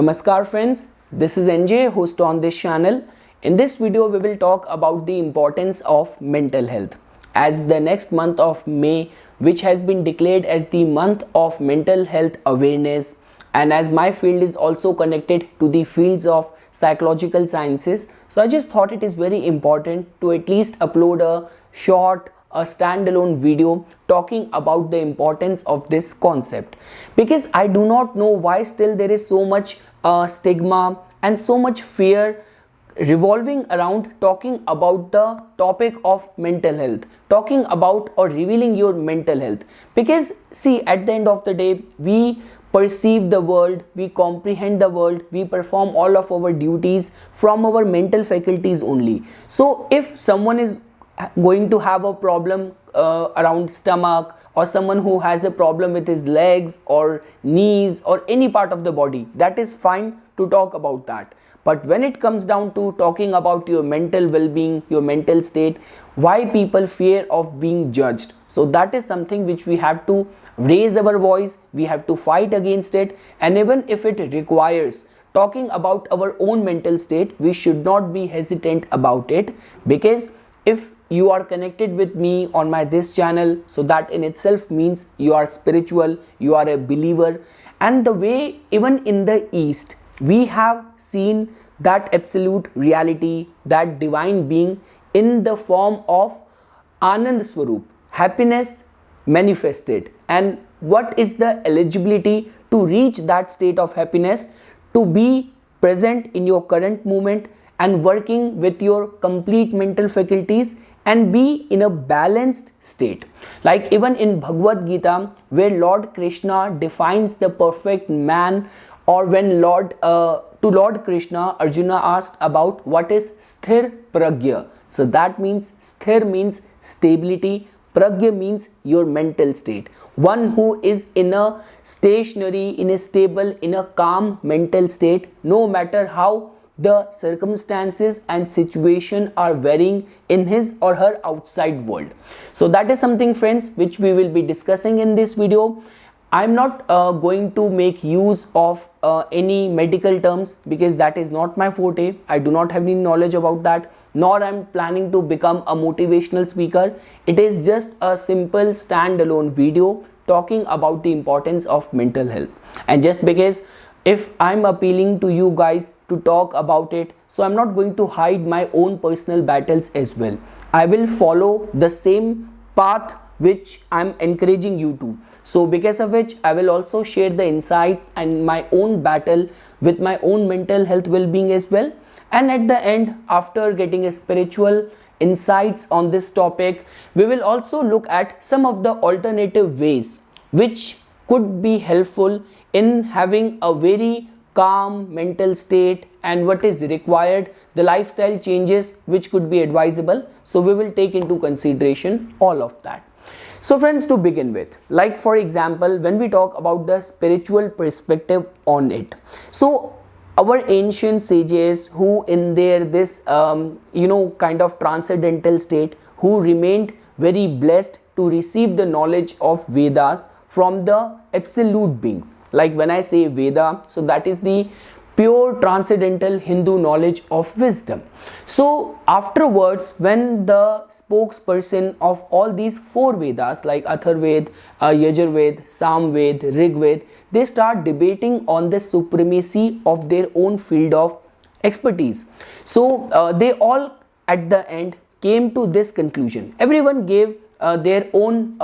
Namaskar friends, this is NJ, host on this channel. In this video we will talk about the importance of mental health. As the next month of May, which has been declared as the month of mental health awareness, and as my field is also connected to the fields of psychological sciences, so I just thought it is very important to at least upload a standalone video talking about the importance of this concept, because I do not know why still there is so much stigma and so much fear revolving around talking about the topic of mental health, talking about or revealing your mental health. Because see, at the end of the day, we perceive the world, we comprehend the world, we perform all of our duties from our mental faculties only. So if someone is going to have a problem around stomach, or someone who has a problem with his legs or knees or any part of the body, that is fine to talk about that. But when it comes down to talking about your mental well-being, your mental state, why people fear of being judged, so that is something which we have to raise our voice, we have to fight against it. And even if it requires talking about our own mental state, we should not be hesitant about it, because if you are connected with me on this channel, so that in itself means you are spiritual, you are a believer. And the way even in the East we have seen that absolute reality, that divine being in the form of Anand Swarup, happiness manifested. And what is the eligibility to reach that state of happiness? To be present in your current moment and working with your complete mental faculties and be in a balanced state. Like even in Bhagavad Gita, where Lord Krishna defines the perfect man, or when to Lord Krishna, Arjuna asked about what is Sthir Pragya. So that means Sthir means stability, Pragya means your mental state. One who is in a stationary, in a stable, in a calm mental state, no matter how the circumstances and situation are varying in his or her outside world. So that is something, friends, which we will be discussing in this video. I'm not going to make use of any medical terms, because that is not my forte. I do not have any knowledge about that, nor I'm planning to become a motivational speaker. It is just a simple standalone video talking about the importance of mental health. And just because if I'm appealing to you guys to talk about it, so I'm not going to hide my own personal battles as well. I will follow the same path which I'm encouraging you to. So because of which I will also share the insights and my own battle with my own mental health well-being as well. And at the end, after getting a spiritual insights on this topic, we will also look at some of the alternative ways which could be helpful in having a very calm mental state, and what is required, the lifestyle changes which could be advisable. So we will take into consideration all of that. So friends, to begin with, like for example, when we talk about the spiritual perspective on it, so our ancient sages who in their this kind of transcendental state, who remained very blessed to receive the knowledge of Vedas from the absolute being. Like when I say Veda, so that is the pure transcendental Hindu knowledge of wisdom. So afterwards, when the spokesperson of all these four Vedas like Atharved, Yajurved, Samved, Rigved, they start debating on the supremacy of their own field of expertise. So they all at the end came to this conclusion. Everyone gave their own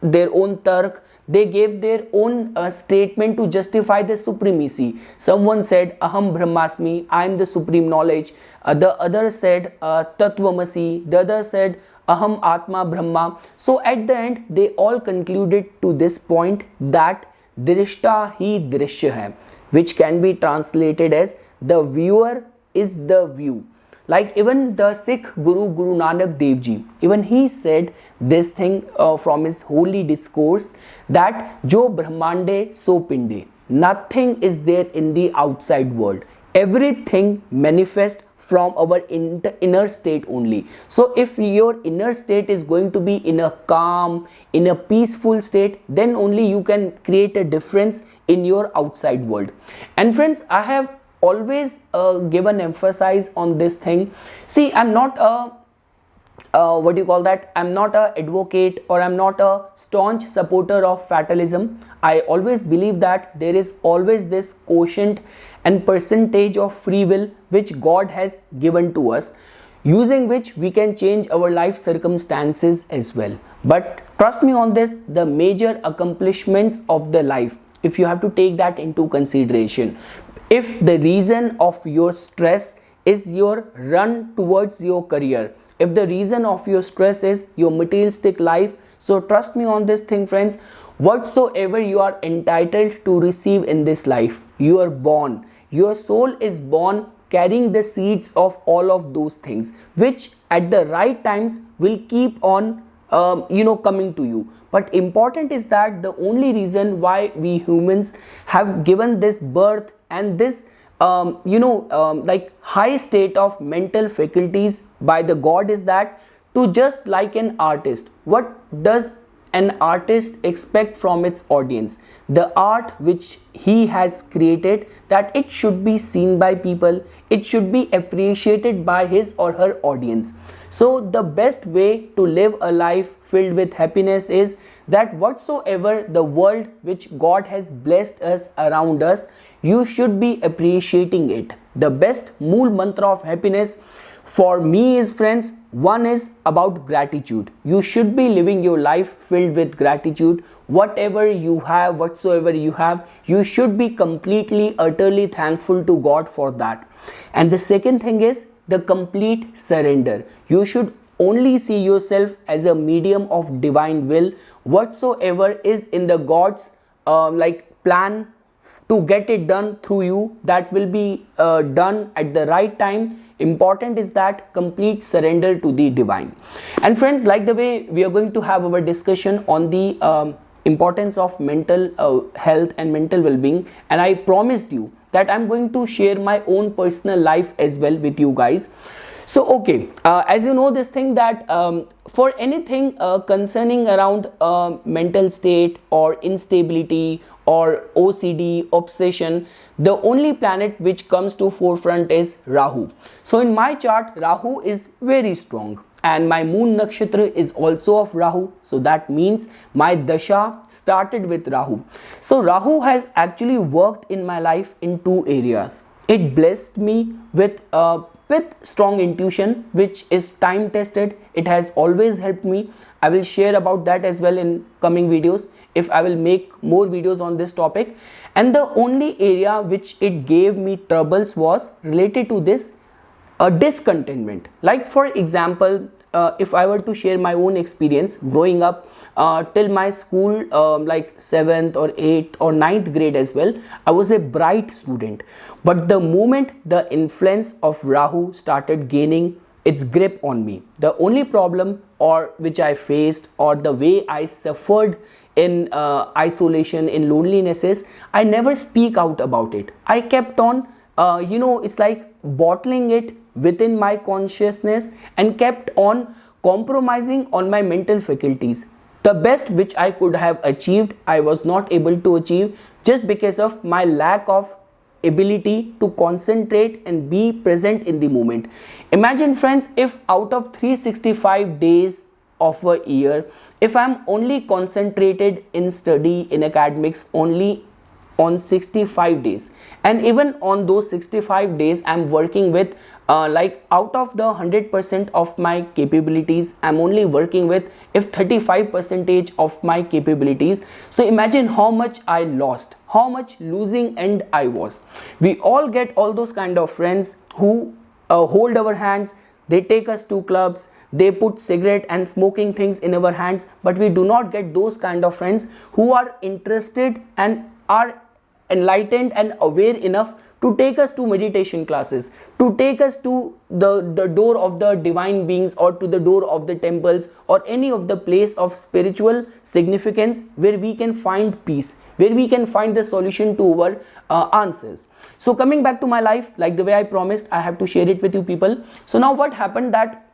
their own tark, they gave their own statement to justify the supremacy. Someone said Aham Brahmasmi, I am the supreme knowledge. The other said Tattvamasi, the other said Aham Atma Brahma. So at the end they all concluded to this point that Drishta hi Drishya hai, which can be translated as the viewer is the view. Like even the Sikh Guru Nanak Dev Ji, even he said this thing from his holy discourse, that Jo Brahmande So Pinde, nothing is there in the outside world. everything manifests from our inner state only. So if your inner state is going to be in a calm, in a peaceful state, then only you can create a difference in your outside world. And friends, I have always given emphasis on this thing. See, I'm not a what do you call that, I'm not a advocate, or I'm not a staunch supporter of fatalism. I always believe that there is always this quotient and percentage of free will which God has given to us, using which we can change our life circumstances as well. But trust me on this, the major accomplishments of the life, if you have to take that into consideration, if the reason of your stress is your run towards your career, if the reason of your stress is your materialistic life, so trust me on this thing, friends, whatsoever you are entitled to receive in this life, you are born, your soul is born carrying the seeds of all of those things, which at the right times will keep on coming to you. But important is that the only reason why we humans have given this birth and this like high state of mental faculties by the God is that to just like an artist, what does an artist expect from its audience? The art which he has created, that it should be seen by people, it should be appreciated by his or her audience. So the best way to live a life filled with happiness is that whatsoever the world which God has blessed us around us, you should be appreciating it. The best mool mantra of happiness for me is, friends, one is about gratitude. You should be living your life filled with gratitude. Whatever you have, whatsoever you have, you should be completely, utterly thankful to God for that. And the second thing is the complete surrender. You should only see yourself as a medium of divine will. Whatsoever is in the God's plan to get it done through you, that will be done at the right time. Important is that complete surrender to the divine. And friends, like the way we are going to have our discussion on the importance of mental health and mental well-being, and I promised you that I'm going to share my own personal life as well with you guys. So okay, as you know this thing that for anything concerning around mental state or instability or OCD, obsession, the only planet which comes to forefront is Rahu. So in my chart, Rahu is very strong, and my moon nakshatra is also of Rahu. So that means my dasha started with Rahu. So Rahu has actually worked in my life in two areas. It blessed me with strong intuition, which is time tested. It has always helped me. I will share about that as well in coming videos, if I will make more videos on this topic. And the only area which it gave me troubles was related to this discontentment. Like for example, if I were to share my own experience growing up till my school, like 7th or 8th or 9th grade as well, I was a bright student. But the moment the influence of Rahu started gaining its grip on me, the only problem or which I faced, or the way I suffered in isolation, in loneliness, is I never speak out about it. I kept on it's like bottling it within my consciousness and kept on compromising on my mental faculties. The best which I could have achieved, I was not able to achieve just because of my lack of ability to concentrate and be present in the moment. Imagine, friends, if out of 365 days of a year, if I'm only concentrated in study, in academics only on 65 days, and even on those 65 days I'm working with like out of the 100% of my capabilities, I'm only working with if 35% of my capabilities. So imagine how much I lost, how much losing end I was. We all get all those kind of friends who hold our hands, they take us to clubs, they put cigarette and smoking things in our hands, but we do not get those kind of friends who are interested and are enlightened and aware enough to take us to meditation classes, to take us to the door of the divine beings, or to the door of the temples, or any of the place of spiritual significance where we can find peace, where we can find the solution to our answers. So coming back to my life, like the way I promised, I have to share it with you people. So now what happened that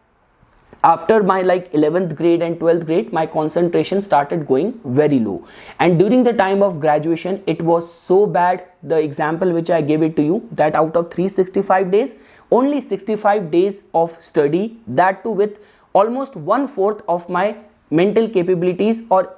after my like 11th grade and 12th grade, my concentration started going very low, and during the time of graduation it was so bad. The example which I gave it to you, that out of 365 days, only 65 days of study, that too with almost 1/4 of my mental capabilities or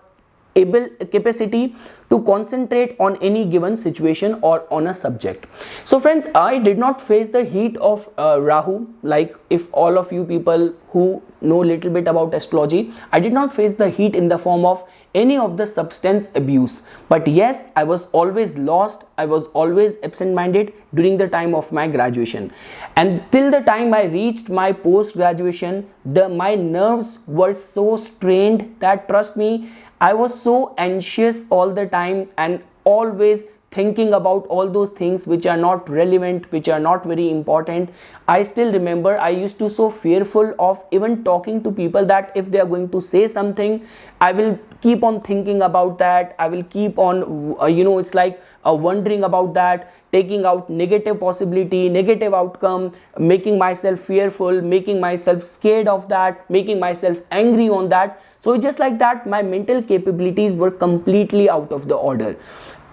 able capacity to concentrate on any given situation or on a subject. So friends, I did not face the heat of Rahu, like if all of you people who know little bit about astrology, I did not face the heat in the form of any of the substance abuse. But yes, I was always lost, I was always absent-minded during the time of my graduation. And till the time I reached my post-graduation, my nerves were so strained that, trust me, I was so anxious all the time and always thinking about all those things which are not relevant, which are not very important. I still remember I used to so fearful of even talking to people that if they are going to say something, I will keep on thinking about that. I will keep on, it's like wondering about that, taking out negative possibility, negative outcome, making myself fearful, making myself scared of that, making myself angry on that. So just like that, my mental capabilities were completely out of the order.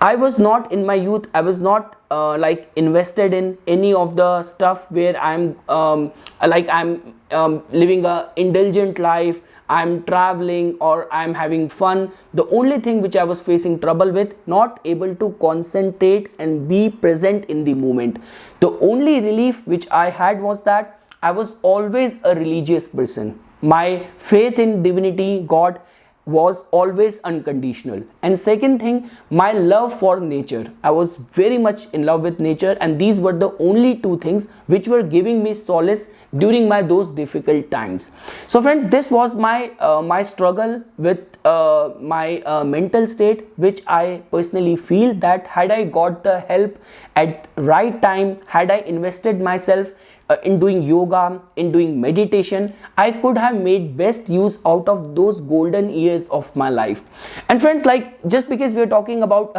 I was not in my youth, I was not like invested in any of the stuff where I'm living a indulgent life, I'm traveling or I'm having fun. The only thing which I was facing trouble with, not able to concentrate and be present in the moment. The only relief which I had was that I was always a religious person. My faith in divinity, God, was always unconditional. And second thing, my love for nature. I was very much in love with nature, and these were the only two things which were giving me solace during those difficult times. So friends, this was my struggle with my mental state, which I personally feel that had I got the help at right time, had I invested myself in doing yoga, in doing meditation, I could have made best use out of those golden years of my life. And friends, like, just because we are talking about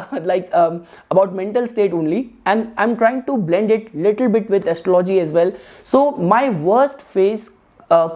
about mental state only, and I'm trying to blend it little bit with astrology as well. So my worst phase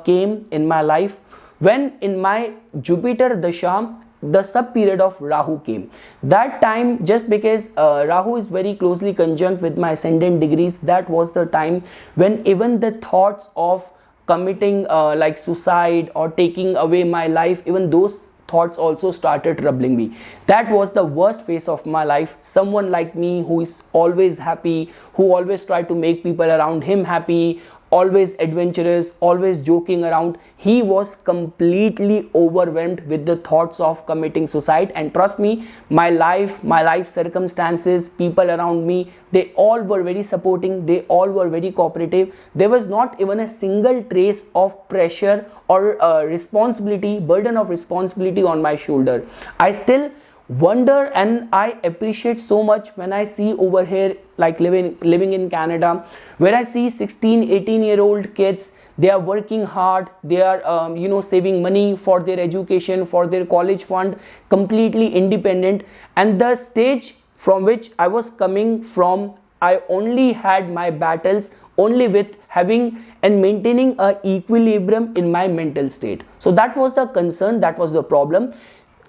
came in my life when in my Jupiter Dasha, the sub period of Rahu came. That time, just because Rahu is very closely conjunct with my ascendant degrees, that was the time when even the thoughts of committing like suicide or taking away my life, even those thoughts also started troubling me. That was the worst phase of my life. Someone like me who is always happy, who always try to make people around him happy, always adventurous, always joking around, he was completely overwhelmed with the thoughts of committing suicide. And trust me, my life circumstances, people around me, they all were very supporting, they all were very cooperative. There was not even a single trace of pressure or responsibility, burden of responsibility on my shoulder. I still wonder and I appreciate so much when I see over here, like living in Canada, where I see 16-18-year-old kids, they are working hard, they are saving money for their education, for their college fund, completely independent. And the stage from which I was coming from, I only had my battles only with having and maintaining a equilibrium in my mental state. So that was the concern, that was the problem.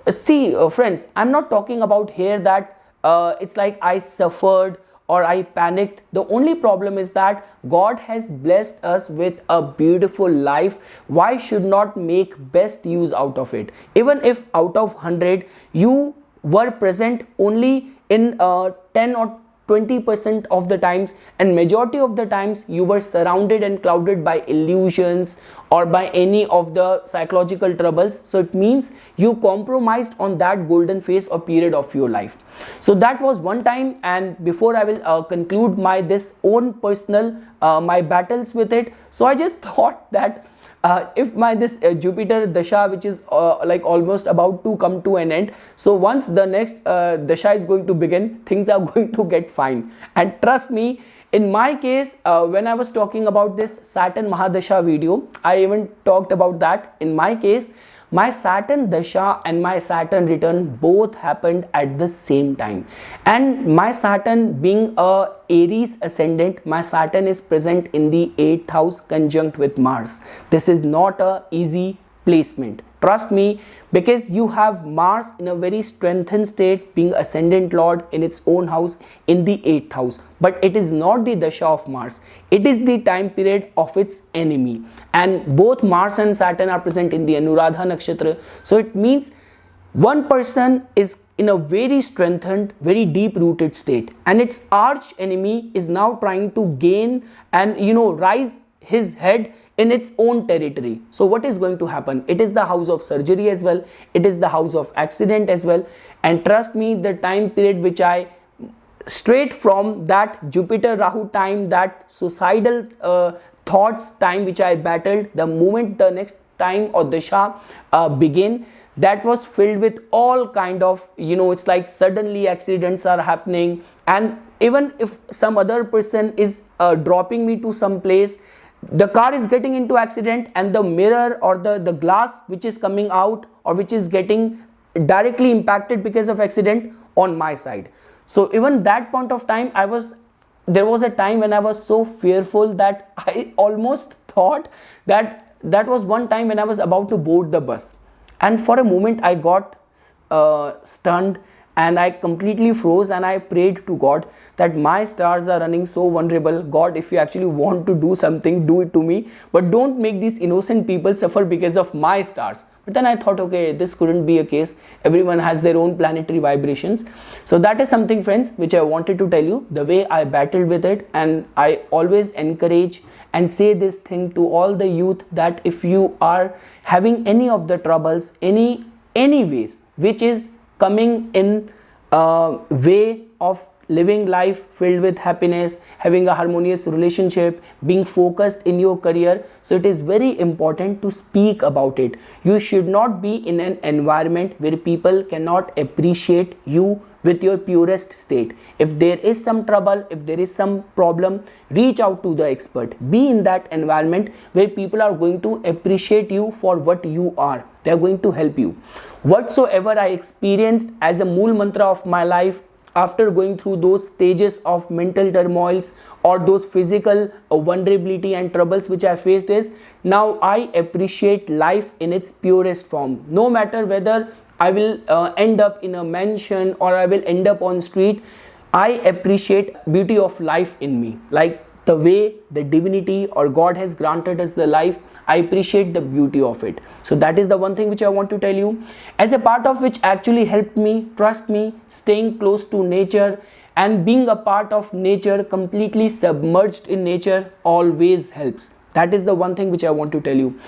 See, friends, I'm not talking about here that it's like I suffered or I panicked. The only problem is that God has blessed us with a beautiful life. Why should not make best use out of it? Even if out of 100 you were present only in 10 or 20% of the times, and majority of the times you were surrounded and clouded by illusions or by any of the psychological troubles, so it means you compromised on that golden phase or period of your life. So that was one time. And before I will conclude my this own personal my battles with it, so I just thought that if my this Jupiter dasha, which is like almost about to come to an end, so once the next dasha is going to begin, things are going to get fine. And trust me, in my case, when I was talking about this Saturn Mahadasha video, I even talked about that. In my case, my Saturn dasha and my Saturn return both happened at the same time. And my Saturn being a Aries ascendant, my Saturn is present in the 8th house conjunct with Mars. This is not a easy placement. Trust me, because you have Mars in a very strengthened state, being ascendant lord in its own house in the 8th house. But it is not the dasha of Mars. It is the time period of its enemy. And both Mars and Saturn are present in the Anuradha nakshatra. So it means one person is in a very strengthened, very deep rooted state. And its arch enemy is now trying to gain and rise his head in its own territory. So what is going to happen? It is the house of surgery as well. It is the house of accident as well. And trust me, the time period which I straight from that Jupiter Rahu time, that suicidal thoughts time which I battled, the moment the next time or dasha begin, that was filled with all kind of, it's like suddenly accidents are happening. And even if some other person is dropping me to some place, the car is getting into accident and the mirror or the glass which is coming out or which is getting directly impacted because of accident on my side. So even that point of time, there was a time when I was so fearful that I almost thought that was one time when I was about to board the bus. And for a moment I got stunned and I completely froze, and I prayed to God that my stars are running so vulnerable. God, if you actually want to do something, do it to me, but don't make these innocent people suffer because of my stars. But then I thought, okay, this couldn't be a case. Everyone has their own planetary vibrations. So that is something, friends, which I wanted to tell you, the way I battled with it. And I always encourage and say this thing to all the youth, that if you are having any of the troubles, any ways which is coming in way of living life filled with happiness, having a harmonious relationship, being focused in your career, so it is very important to speak about it. You should not be in an environment where people cannot appreciate you with your purest state. If there is some trouble, if there is some problem, reach out to the expert. Be in that environment where people are going to appreciate you for what you are. They are going to help you. Whatsoever I experienced as a mool mantra of my life, after going through those stages of mental turmoils or those physical vulnerability and troubles which I faced, is now I appreciate life in its purest form. No matter whether I will end up in a mansion or I will end up on street, I appreciate beauty of life in me. Like the way the divinity or God has granted us the life, I appreciate the beauty of it. So that is the one thing which I want to tell you, as a part of which actually helped me, trust me, staying close to nature and being a part of nature, completely submerged in nature, always helps. That is the one thing which I want to tell you.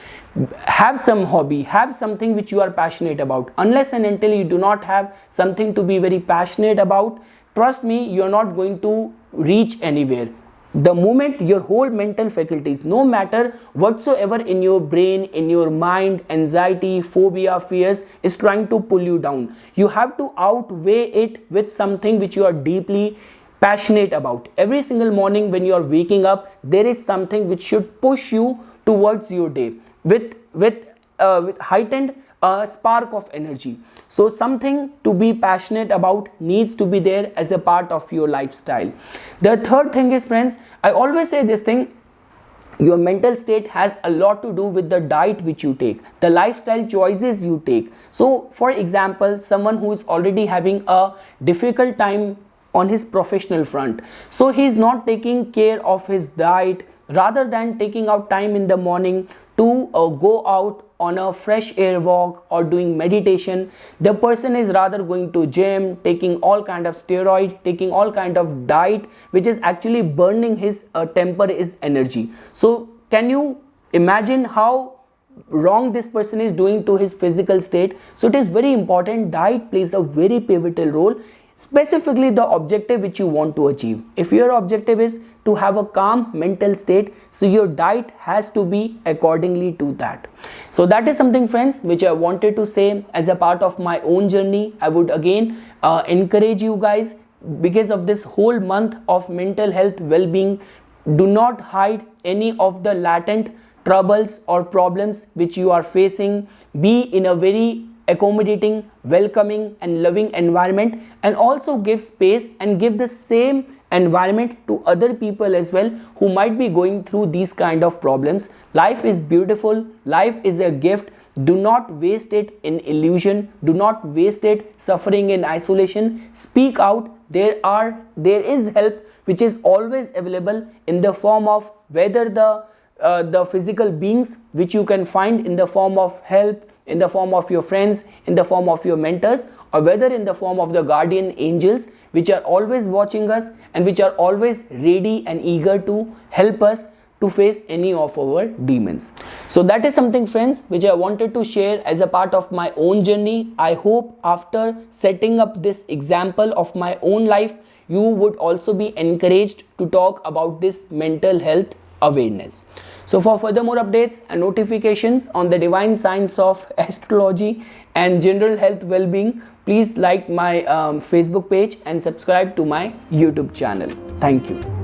Have some hobby, have something which you are passionate about. Unless and until you do not have something to be very passionate about, trust me, you are not going to reach anywhere. The moment your whole mental faculties, no matter whatsoever in your brain, in your mind, anxiety, phobia, fears, is trying to pull you down, you have to outweigh it with something which you are deeply passionate about. Every single morning when you are waking up, there is something which should push you towards your day with heightened spark of energy. So something to be passionate about needs to be there as a part of your lifestyle. The third thing is, friends, I always say this thing, your mental state has a lot to do with the diet which you take, the lifestyle choices you take. So for example, someone who is already having a difficult time on his professional front, so he is not taking care of his diet, rather than taking out time in the morning to go out on a fresh air walk or doing meditation, the person is rather going to gym, taking all kind of steroid, taking all kind of diet which is actually burning his temper, his energy. So can you imagine how wrong this person is doing to his physical state? So it is very important. Diet plays a very pivotal role. specifically the objective which you want to achieve. If your objective is to have a calm mental state, so your diet has to be accordingly to that. So that is something, friends, which I wanted to say as a part of my own journey. I would again encourage you guys, because of this whole month of mental health well-being, do not hide any of the latent troubles or problems which you are facing. Be in a very accommodating, welcoming and loving environment, and also give space and give the same environment to other people as well who might be going through these kind of problems. Life is beautiful, life is a gift. Do not waste it in illusion, do not waste it suffering in isolation. Speak out. There is help which is always available in the form of whether the physical beings which you can find in the form of help, in the form of your friends, in the form of your mentors, or whether in the form of the guardian angels which are always watching us and which are always ready and eager to help us to face any of our demons. So that is something, friends, which I wanted to share as a part of my own journey. I hope after setting up this example of my own life, you would also be encouraged to talk about this mental health awareness. So for further more updates and notifications on the divine science of astrology and general health well-being, please like my Facebook page and subscribe to my YouTube channel. Thank you.